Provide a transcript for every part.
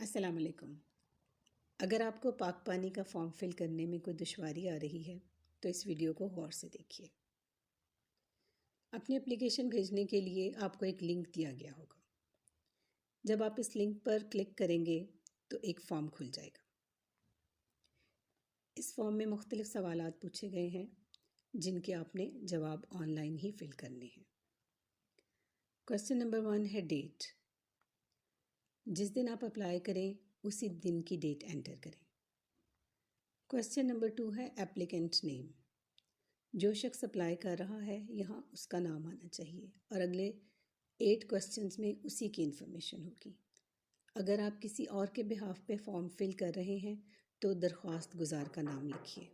السلام علیکم۔ اگر آپ کو پاک پانی کا فارم فل کرنے میں کوئی دشواری آ رہی ہے تو اس ویڈیو کو غور سے دیکھیے۔ اپنی اپلیکیشن بھیجنے کے لیے آپ کو ایک لنک دیا گیا ہوگا۔ جب آپ اس لنک پر کلک کریں گے تو ایک فارم کھل جائے گا۔ اس فارم میں مختلف سوالات پوچھے گئے ہیں جن کے آپ نے جواب آن لائن ہی فل کرنے ہیں۔ کوسچن نمبر 1 ہے ڈیٹ۔ جس دن آپ اپلائی کریں اسی دن کی ڈیٹ انٹر کریں۔ کوسچن نمبر 2 ہے ایپلیکنٹ نیم۔ جو شخص اپلائی کر رہا ہے یہاں اس کا نام آنا چاہیے اور اگلے 8 کوسچنز میں اسی کی انفارمیشن ہوگی۔ اگر آپ کسی اور کے بہاف پہ فارم فل کر رہے ہیں تو درخواست گزار کا نام لکھیے۔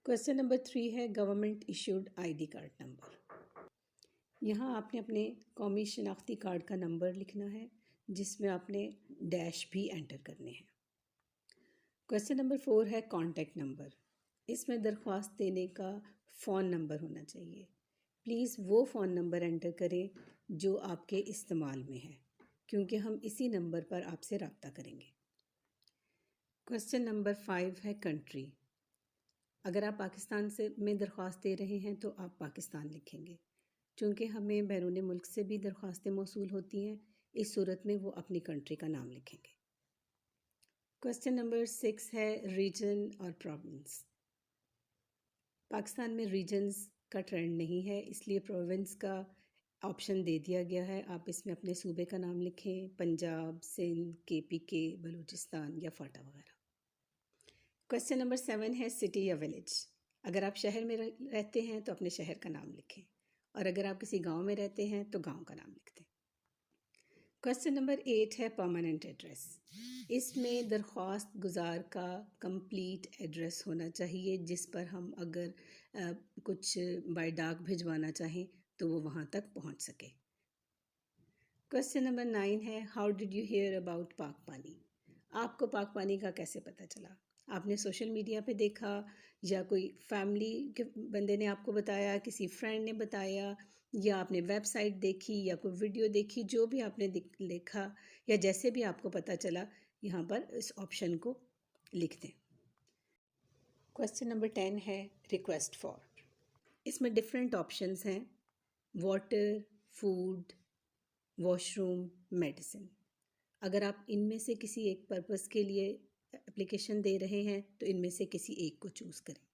کوسچن نمبر 3 ہے government issued I D card number. یہاں آپ نے اپنے قومی شناختی کارڈ کا نمبر لکھنا ہے جس میں آپ نے ڈیش بھی انٹر کرنے ہیں۔ کوسچن نمبر 4 ہے کانٹیکٹ نمبر۔ اس میں درخواست دینے کا فون نمبر ہونا چاہیے۔ پلیز وہ فون نمبر انٹر کریں جو آپ کے استعمال میں ہے کیونکہ ہم اسی نمبر پر آپ سے رابطہ کریں گے۔ کوسچن نمبر 5 ہے کنٹری۔ اگر آپ پاکستان میں درخواست دے رہے ہیں تو آپ پاکستان لکھیں گے۔ چونکہ ہمیں بیرون ملک سے بھی درخواستیں موصول ہوتی ہیں، اس صورت میں وہ اپنی کنٹری کا نام لکھیں گے۔ کوسچن نمبر 6 ہے ریجن اور پروونس۔ پاکستان میں ریجنز کا ٹرینڈ نہیں ہے، اس لیے پروونس کا آپشن دے دیا گیا ہے۔ آپ اس میں اپنے صوبے کا نام لکھیں، پنجاب، سندھ، KPK، بلوچستان یا فاٹا وغیرہ۔ کوسچن نمبر 7 ہے سٹی یا ولیج۔ اگر آپ شہر میں رہتے ہیں تو اپنے شہر کا نام لکھیں اور اگر آپ کسی گاؤں میں رہتے ہیں تو گاؤں کا نام لکھ دیں۔ کوسچن نمبر 8 ہے پرماننٹ ایڈریس۔ اس میں درخواست گزار کا کمپلیٹ ایڈریس ہونا چاہیے جس پر ہم اگر کچھ بائی ڈاک بھجوانا چاہیں تو وہ وہاں تک پہنچ سکے۔ کوسچن نمبر 9 ہے how did you hear about پاک پانی۔ آپ کو پاک پانی کا کیسے پتہ چلا؟ آپ نے سوشل میڈیا پہ دیکھا یا کوئی فیملی کے بندے نے آپ کو بتایا، کسی فرینڈ نے بتایا، یا آپ نے ویب سائٹ دیکھی یا کوئی ویڈیو دیکھی، جو بھی آپ نے دیکھا یا جیسے بھی آپ کو پتہ چلا یہاں پر اس آپشن کو لکھ دیں۔ کوسچن نمبر 10 ہے ریکویسٹ فار۔ اس میں ڈفرینٹ آپشنز ہیں، water, food, wash room, medicine. اگر آپ ان میں سے کسی ایک پرپس کے لیے اپلیکیشن دے رہے ہیں تو ان میں سے کسی ایک کو چوز کریں،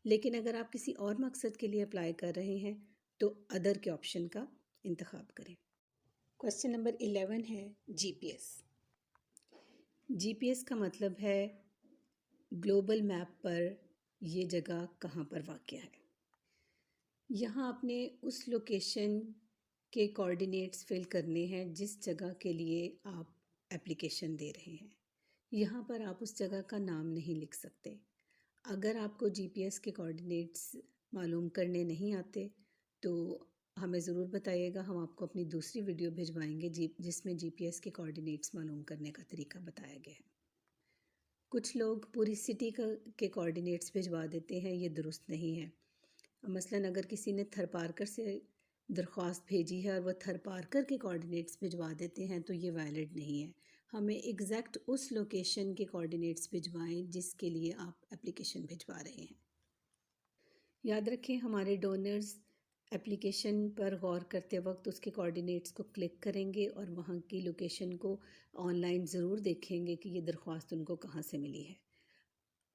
لیکن اگر آپ کسی اور مقصد کے لیے اپلائی کر رہے ہیں تو ادر کے آپشن کا انتخاب کریں۔ کوسچن نمبر 11 ہے GPS۔ GPS کا مطلب ہے گلوبل میپ پر یہ جگہ کہاں پر واقع ہے۔ یہاں آپ نے اس لوکیشن کے کوآرڈینیٹس فل کرنے ہیں جس جگہ کے لیے آپ اپلیکیشن دے رہے ہیں۔ یہاں پر آپ اس جگہ کا نام نہیں لکھ سکتے۔ اگر آپ کو GPS کے کوآرڈینیٹس معلوم کرنے نہیں آتے تو ہمیں ضرور بتائیے گا، ہم آپ کو اپنی دوسری ویڈیو بھجوائیں گے جس میں GPS کے کوآرڈینیٹس معلوم کرنے کا طریقہ بتایا گیا ہے۔ کچھ لوگ پوری سٹی کے کوآرڈینیٹس بھجوا دیتے ہیں، یہ درست نہیں ہے۔ مثلاً اگر کسی نے تھر پارکر سے درخواست بھیجی ہے اور وہ تھر پارکر کے کوآرڈینیٹس بھجوا دیتے ہیں تو یہ ویلڈ نہیں ہے۔ ہمیں ایگزیکٹ اس لوکیشن کے کوآرڈینیٹس بھجوائیں جس کے لیے آپ اپلیکیشن بھجوا رہے ہیں۔ یاد رکھیں ہمارے ڈونرز اپلیکیشن پر غور کرتے وقت اس کے کوآرڈینیٹس کو کلک کریں گے اور وہاں کی لوکیشن کو آن لائن ضرور دیکھیں گے کہ یہ درخواست ان کو کہاں سے ملی ہے،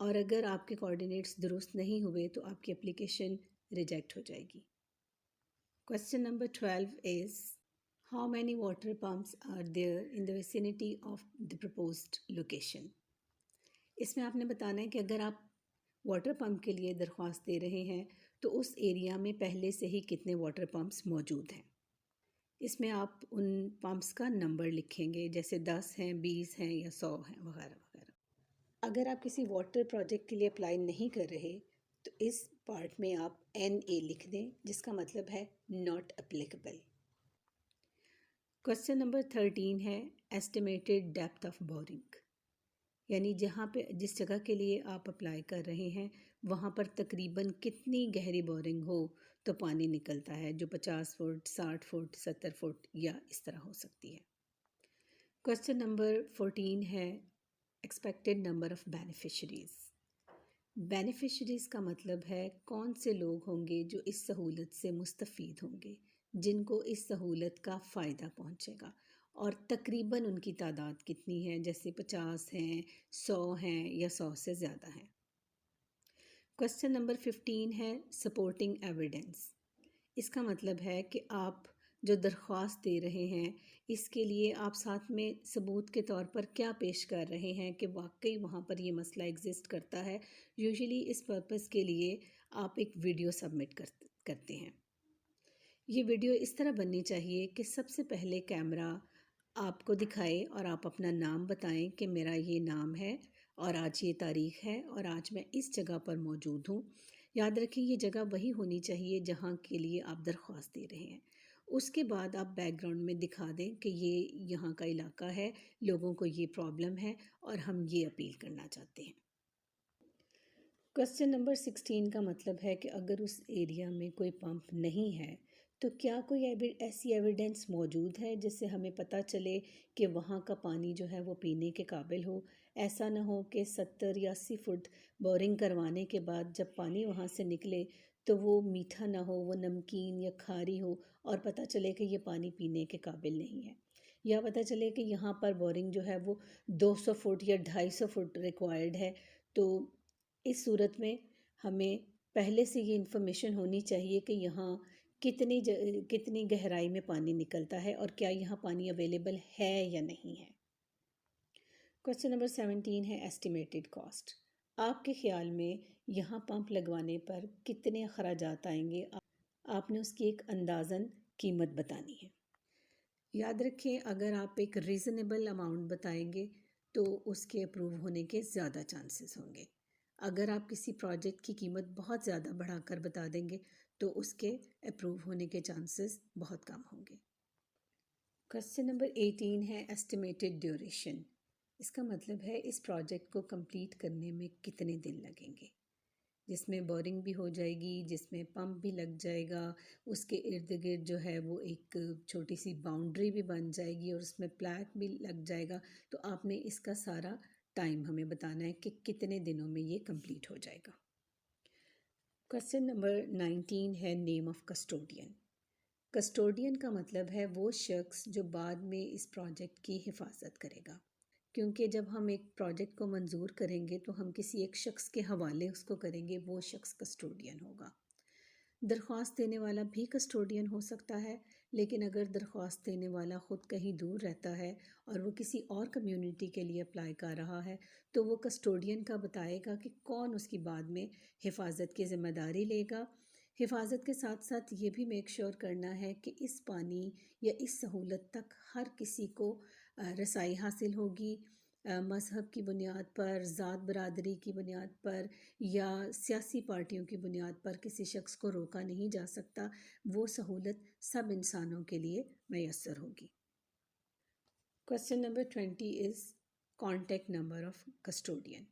اور اگر آپ کے کوآرڈینیٹس درست نہیں ہوئے تو آپ کی اپلیکیشن ریجیکٹ ہو جائے گی۔ Question number 12 is how many water pumps are there in the vicinity of the proposed location۔ اس میں آپ نے بتانا ہے کہ اگر آپ واٹر پمپ کے لیے درخواست دے رہے ہیں تو اس ایریا میں پہلے سے ہی کتنے واٹر پمپس موجود ہیں۔ اس میں آپ ان پمپس کا نمبر لکھیں گے، جیسے 10 ہیں، 20 ہیں یا 100 ہیں وغیرہ وغیرہ۔ اگر آپ کسی واٹر پروجیکٹ کے لیے اپلائی نہیں کر رہے تو اس پارٹ میں آپ NA لکھ دیں جس کا مطلب ہے ناٹ اپلیکیبل۔ کوسچن نمبر 13 ہے ایسٹیمیٹڈ ڈیپتھ آف بورنگ، یعنی جس جگہ کے لیے آپ اپلائی کر رہے ہیں وہاں پر تقریباً کتنی گہری بورنگ ہو تو پانی نکلتا ہے، جو 50 فٹ، 60 فٹ، 70 فٹ یا اس طرح ہو سکتی ہے۔ کوشچن نمبر 14 ہے expected number of beneficiaries. Beneficiaries کا مطلب ہے کون سے لوگ ہوں گے جو اس سہولت سے مستفید ہوں گے، جن کو اس سہولت کا فائدہ پہنچے گا، اور تقریباً ان کی تعداد کتنی ہے، جیسے 50 ہیں، 100 ہیں یا 100 سے زیادہ ہیں. کوشچن نمبر 15 ہے سپورٹنگ ایویڈنس. اس کا مطلب ہے کہ آپ جو درخواست دے رہے ہیں اس کے لیے آپ ساتھ میں ثبوت کے طور پر کیا پیش کر رہے ہیں کہ واقعی وہاں پر یہ مسئلہ ایگزسٹ کرتا ہے. یوزلی اس پرپس کے لیے آپ ایک ویڈیو سبمٹ کرتے ہیں. یہ ویڈیو اس طرح بننی چاہیے کہ سب سے پہلے کیمرہ آپ کو دکھائے اور آپ اپنا نام بتائیں کہ میرا یہ نام ہے اور آج یہ تاریخ ہے اور آج میں اس جگہ پر موجود ہوں. یاد رکھیں یہ جگہ وہی ہونی چاہیے جہاں کے لیے آپ درخواست دے رہے ہیں. اس کے بعد آپ بیک گراؤنڈ میں دکھا دیں کہ یہ یہاں کا علاقہ ہے، لوگوں کو یہ پرابلم ہے اور ہم یہ اپیل کرنا چاہتے ہیں. کوشچن نمبر 16 کا مطلب ہے کہ اگر اس ایریا میں کوئی پمپ نہیں ہے تو کیا کوئی ایسی ایویڈنس موجود ہے جس سے ہمیں پتہ چلے کہ وہاں کا پانی جو ہے وہ پینے کے قابل ہو. ایسا نہ ہو کہ 70 یا 80 فٹ بورنگ کروانے کے بعد جب پانی وہاں سے نکلے تو وہ میٹھا نہ ہو، وہ نمکین یا کھاری ہو اور پتہ چلے کہ یہ پانی پینے کے قابل نہیں ہے، یا پتہ چلے کہ یہاں پر بورنگ جو ہے وہ 200 فٹ یا 250 فٹ ریکوائرڈ ہے. تو اس صورت میں ہمیں پہلے سے یہ انفارمیشن ہونی چاہیے کہ یہاں کتنی گہرائی میں پانی نکلتا ہے اور کیا یہاں پانی اویلیبل ہے یا نہیں ہے. کوشچن نمبر 17 ہے ایسٹیمیٹڈ کاسٹ. آپ کے خیال میں یہاں پمپ لگوانے پر کتنے اخراجات آئیں گے؟ آپ نے اس کی ایک اندازاً قیمت بتانی ہے. یاد رکھیں اگر آپ ایک ریزنیبل اماؤنٹ بتائیں گے تو اس کے اپروو ہونے کے زیادہ چانسز ہوں گے. اگر آپ کسی پروجیکٹ کی قیمت بہت زیادہ بڑھا کر بتا دیں گے تو اس کے اپروو ہونے کے چانسز بہت کم ہوں گے. کوشچن نمبر 18 ہے ایسٹیمیٹڈ ڈیوریشن. اس کا مطلب ہے اس پروجیکٹ کو کمپلیٹ کرنے میں کتنے دن لگیں گے، جس میں بورنگ بھی ہو جائے گی، جس میں پمپ بھی لگ جائے گا، اس کے ارد گرد جو ہے وہ ایک چھوٹی سی باؤنڈری بھی بن جائے گی اور اس میں پلیٹ بھی لگ جائے گا. تو آپ نے اس کا سارا ٹائم ہمیں بتانا ہے کہ کتنے دنوں میں یہ کمپلیٹ ہو جائے گا. کوشچن نمبر 19 ہے نیم آف کسٹوڈین. کسٹوڈین کا مطلب ہے وہ شخص جو بعد میں اس پروجیکٹ کی حفاظت کرے گا، کیونکہ جب ہم ایک پروجیکٹ کو منظور کریں گے تو ہم کسی ایک شخص کے حوالے اس کو کریں گے، وہ شخص کسٹوڈین ہوگا. درخواست دینے والا بھی کسٹوڈین ہو سکتا ہے، لیکن اگر درخواست دینے والا خود کہیں دور رہتا ہے اور وہ کسی اور کمیونٹی کے لیے اپلائی کر رہا ہے تو وہ کسٹوڈین کا بتائے گا کہ کون اس کی بعد میں حفاظت کی ذمہ داری لے گا. حفاظت کے ساتھ ساتھ یہ بھی میک شور کرنا ہے کہ اس پانی یا اس سہولت تک ہر کسی کو رسائی حاصل ہوگی. مذہب کی بنیاد پر، ذات برادری کی بنیاد پر یا سیاسی پارٹیوں کی بنیاد پر کسی شخص کو روکا نہیں جا سکتا. وہ سہولت سب انسانوں کے لیے میسر ہوگی. Question number 20 is contact number of custodian.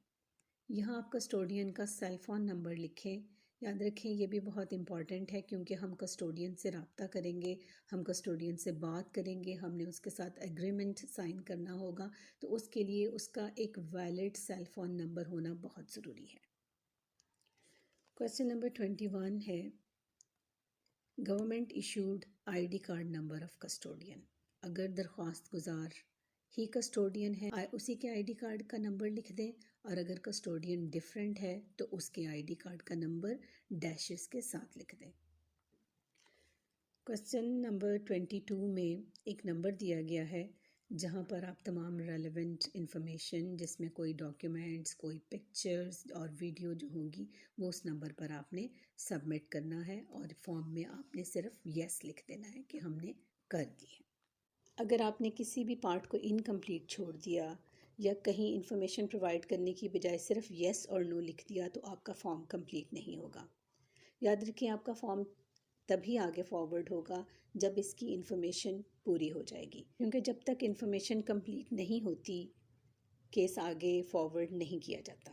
یہاں آپ کسٹوڈین کا سیل فون نمبر لکھیں. یاد رکھیں یہ بھی بہت امپورٹنٹ ہے کیونکہ ہم کسٹوڈین سے رابطہ کریں گے، ہم کسٹوڈین سے بات کریں گے، ہم نے اس کے ساتھ ایگریمنٹ سائن کرنا ہوگا، تو اس کے لیے اس کا ایک ویلڈ سیل فون نمبر ہونا بہت ضروری ہے. کوشچن نمبر 21 ہے government issued I D card number of custodian. اگر درخواست گزار ہی کسٹوڈین ہے اسی کے آئی ڈی کارڈ کا نمبر لکھ دیں، اور اگر کسٹوڈین ڈیفرنٹ ہے تو اس کے آئی ڈی کارڈ کا نمبر ڈیشز کے ساتھ لکھ دیں. کوشچن نمبر 22 میں ایک نمبر دیا گیا ہے جہاں پر آپ تمام ریلیونٹ انفارمیشن جس میں کوئی ڈاکیومنٹس، کوئی پکچرز اور ویڈیو جو ہوں گی وہ اس نمبر پر آپ نے سبمٹ کرنا ہے، اور فارم میں آپ نے صرف یس لکھ دینا ہے کہ ہم نے کر دی ہے. اگر آپ نے کسی بھی پارٹ کو انکمپلیٹ چھوڑ دیا یا کہیں انفارمیشن پرووائڈ کرنے کی بجائے صرف یس اور نو لکھ دیا تو آپ کا فارم کمپلیٹ نہیں ہوگا. یاد رکھیں آپ کا فارم تبھی آگے فارورڈ ہوگا جب اس کی انفارمیشن پوری ہو جائے گی، کیونکہ جب تک انفارمیشن کمپلیٹ نہیں ہوتی کیس آگے فارورڈ نہیں کیا جاتا.